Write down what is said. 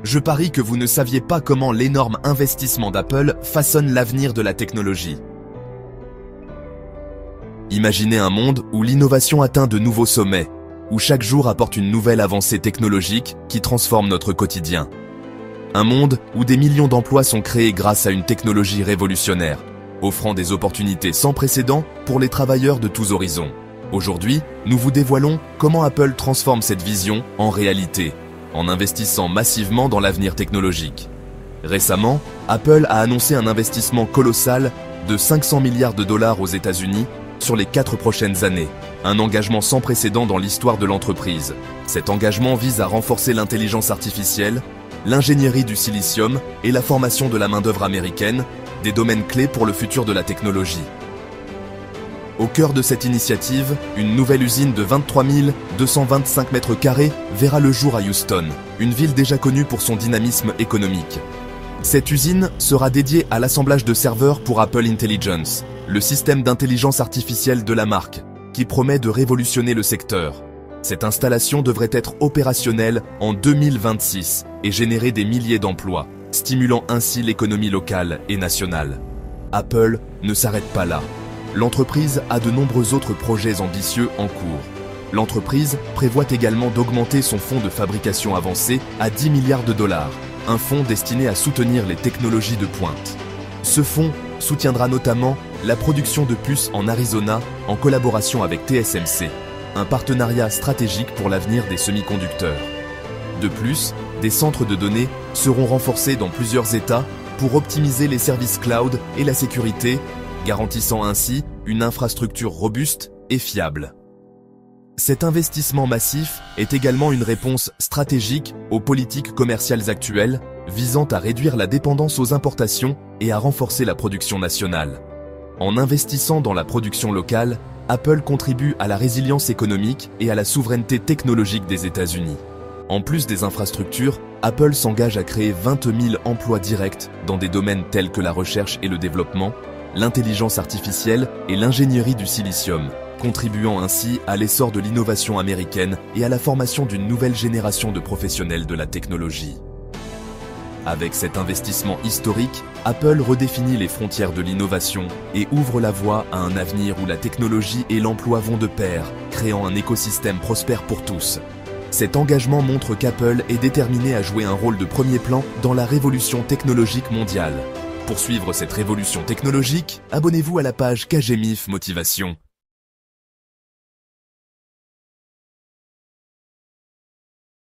Je parie que vous ne saviez pas comment l'énorme investissement d'Apple façonne l'avenir de la technologie. Imaginez un monde où l'innovation atteint de nouveaux sommets, où chaque jour apporte une nouvelle avancée technologique qui transforme notre quotidien. Un monde où des millions d'emplois sont créés grâce à une technologie révolutionnaire, offrant des opportunités sans précédent pour les travailleurs de tous horizons. Aujourd'hui, nous vous dévoilons comment Apple transforme cette vision en réalité, en investissant massivement dans l'avenir technologique. Récemment, Apple a annoncé un investissement colossal de 500 milliards de dollars aux États-Unis sur les 4 prochaines années, un engagement sans précédent dans l'histoire de l'entreprise. Cet engagement vise à renforcer l'intelligence artificielle, l'ingénierie du silicium et la formation de la main-d'œuvre américaine, des domaines clés pour le futur de la technologie. Au cœur de cette initiative, une nouvelle usine de 23 225 mètres carrés verra le jour à Houston, une ville déjà connue pour son dynamisme économique. Cette usine sera dédiée à l'assemblage de serveurs pour Apple Intelligence, le système d'intelligence artificielle de la marque, qui promet de révolutionner le secteur. Cette installation devrait être opérationnelle en 2026 et générer des milliers d'emplois, stimulant ainsi l'économie locale et nationale. Apple ne s'arrête pas là. L'entreprise a de nombreux autres projets ambitieux en cours. L'entreprise prévoit également d'augmenter son fonds de fabrication avancé à 10 milliards de dollars, un fonds destiné à soutenir les technologies de pointe. Ce fonds soutiendra notamment la production de puces en Arizona en collaboration avec TSMC, un partenariat stratégique pour l'avenir des semi-conducteurs. De plus, des centres de données seront renforcés dans plusieurs États pour optimiser les services cloud et la sécurité, garantissant ainsi une infrastructure robuste et fiable. Cet investissement massif est également une réponse stratégique aux politiques commerciales actuelles, visant à réduire la dépendance aux importations et à renforcer la production nationale. En investissant dans la production locale, Apple contribue à la résilience économique et à la souveraineté technologique des États-Unis. En plus des infrastructures, Apple s'engage à créer 20 000 emplois directs dans des domaines tels que la recherche et le développement, l'intelligence artificielle et l'ingénierie du silicium, contribuant ainsi à l'essor de l'innovation américaine et à la formation d'une nouvelle génération de professionnels de la technologie. Avec cet investissement historique, Apple redéfinit les frontières de l'innovation et ouvre la voie à un avenir où la technologie et l'emploi vont de pair, créant un écosystème prospère pour tous. Cet engagement montre qu'Apple est déterminé à jouer un rôle de premier plan dans la révolution technologique mondiale. Pour suivre cette révolution technologique, abonnez-vous à la page KGMIF Motivation.